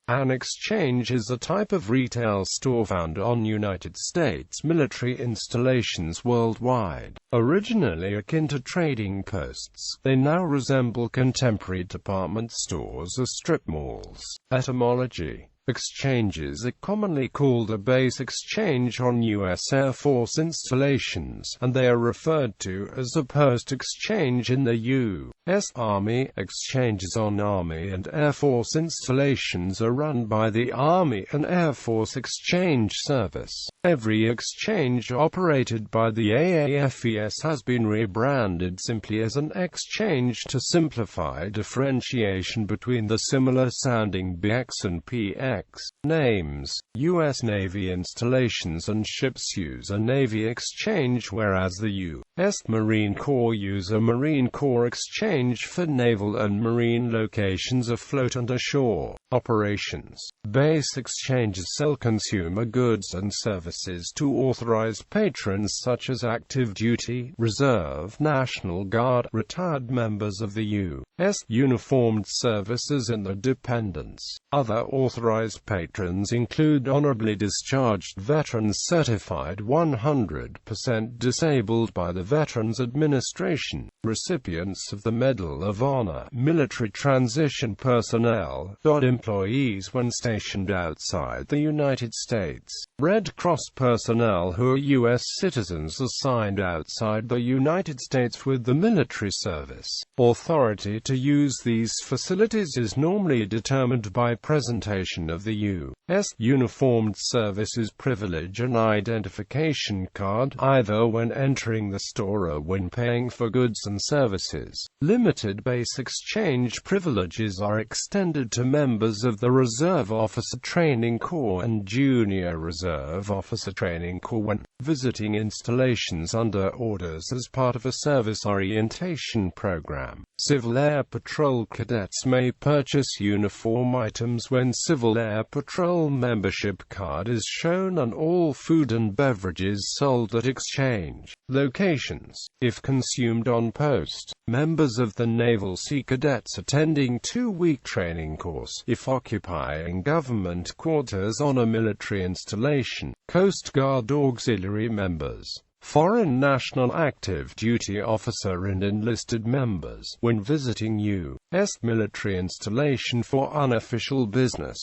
An exchange is a type of retail store found on United States military installations worldwide. Originally akin to trading posts, they now resemble contemporary department stores or strip malls. Etymology: exchanges are commonly called a base exchange on U.S. Air Force installations, and they are referred to as a post exchange in the U.S. Army. Exchanges on Army and Air Force installations are run by the Army and Air Force Exchange Service. Every exchange operated by the AAFES has been rebranded simply as an exchange to simplify differentiation between the similar-sounding BX and PX names. U.S. Navy installations and ships use a Navy exchange, whereas the U.S. Marine Corps use a Marine Corps exchange for naval and marine locations afloat and ashore operations. Base exchanges sell consumer goods and services to authorized patrons such as active duty, reserve, National Guard, retired members of the U.S. Uniformed Services and their dependents. Other authorized patrons include honorably discharged veterans certified 100% disabled by the Veterans Administration, recipients of the Medal of Honor, military transition personnel, employees when stationed outside the United States, Red Cross personnel who are U.S. citizens assigned outside the United States with the military service. Authority to use these facilities is normally determined by presentation of the U.S. Uniformed Services Privilege and Identification Card, either when entering the store or when paying for goods and services. Limited base exchange privileges are extended to members of the Reserve Officer Training Corps and Junior Reserve Officer Training Corps when visiting installations under orders as part of a service orientation program. Civil Air Patrol cadets may purchase uniform items when Civil Air Patrol membership card is shown, and all food and beverages sold at exchange locations. If consumed on post, members of the Naval Sea Cadets attending 2-week training course, if occupying government quarters on a military installation, Coast Guard auxiliary members, foreign national active duty officer and enlisted members, when visiting U.S. military installation for unofficial business.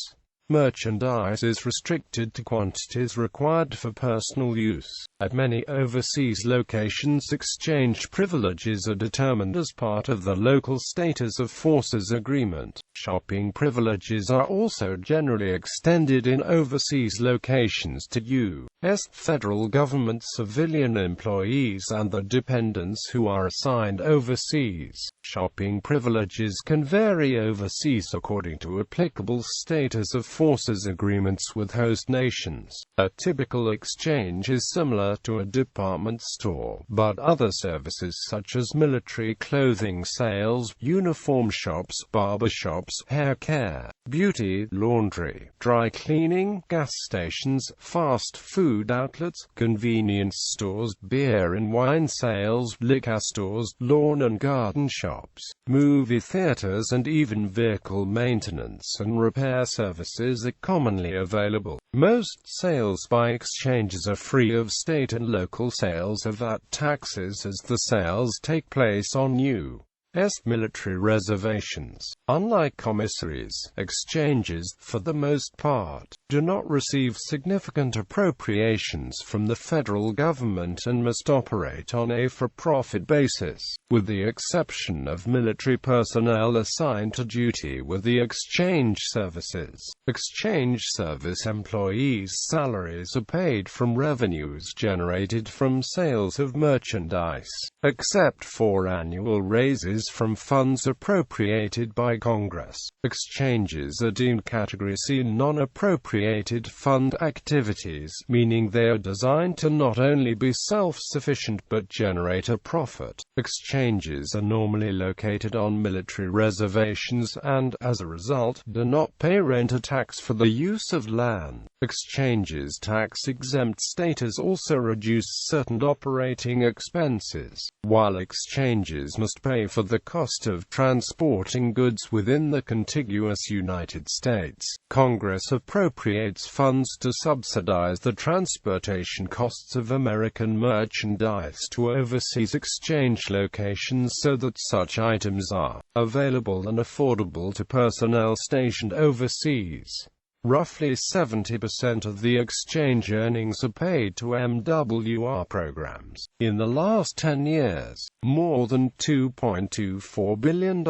Merchandise is restricted to quantities required for personal use. At many overseas locations, exchange privileges are determined as part of the local status of forces agreement. Shopping privileges are also generally extended in overseas locations to U.S. federal government civilian employees and their dependents who are assigned overseas. Shopping privileges can vary overseas according to applicable status of forces agreements with host nations. A typical exchange is similar to a department store, but other services such as military clothing sales, uniform shops, barber shops, hair care, beauty, laundry, dry cleaning, gas stations, fast food outlets, convenience stores, beer and wine sales, liquor stores, lawn and garden shops, movie theaters, and even vehicle maintenance and repair services are commonly available. Most sales by exchanges are free of state and local sales of VAT taxes, as the sales take place on U.S. military reservations. Unlike commissaries, exchanges, for the most part, do not receive significant appropriations from the federal government and must operate on a for-profit basis, with the exception of military personnel assigned to duty with the exchange services. Exchange service employees' salaries are paid from revenues generated from sales of merchandise, except for annual raises from funds appropriated by Congress. Exchanges are deemed Category C non-appropriated fund activities, meaning they are designed to not only be self-sufficient but generate a profit. Exchanges are normally located on military reservations and, as a result, do not pay rent or tax for the use of land. Exchanges' tax-exempt status also reduces certain operating expenses. While exchanges must pay for the cost of transporting goods within the contiguous United States. Congress appropriates funds to subsidize the transportation costs of American merchandise to overseas exchange locations so that such items are available and affordable to personnel stationed overseas. Roughly 70% of the exchange earnings are paid to MWR programs. In the last 10 years, more than $2.24 billion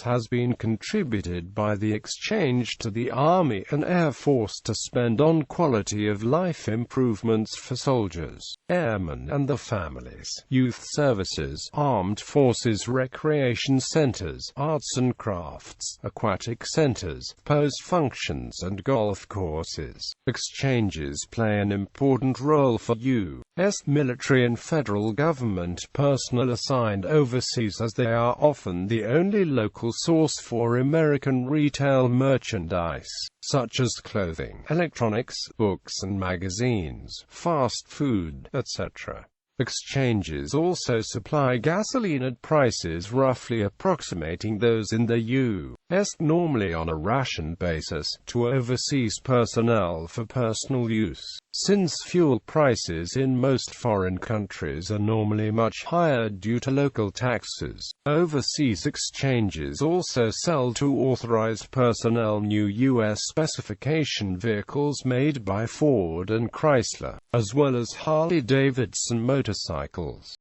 has been contributed by the exchange to the Army and Air Force to spend on quality of life improvements for soldiers, airmen and their families, youth services, armed forces recreation centers, arts and crafts, aquatic centers, post functions and golf courses. Exchanges play an important role for U.S. military and federal government personnel assigned overseas, as they are often the only local source for American retail merchandise, such as clothing, electronics, books and magazines, fast food, etc. Exchanges also supply gasoline at prices roughly approximating those in the U.S., normally on a ration basis, to overseas personnel for personal use. Since fuel prices in most foreign countries are normally much higher due to local taxes, overseas exchanges also sell to authorized personnel new U.S. specification vehicles made by Ford and Chrysler, as well as Harley-Davidson motorcycles.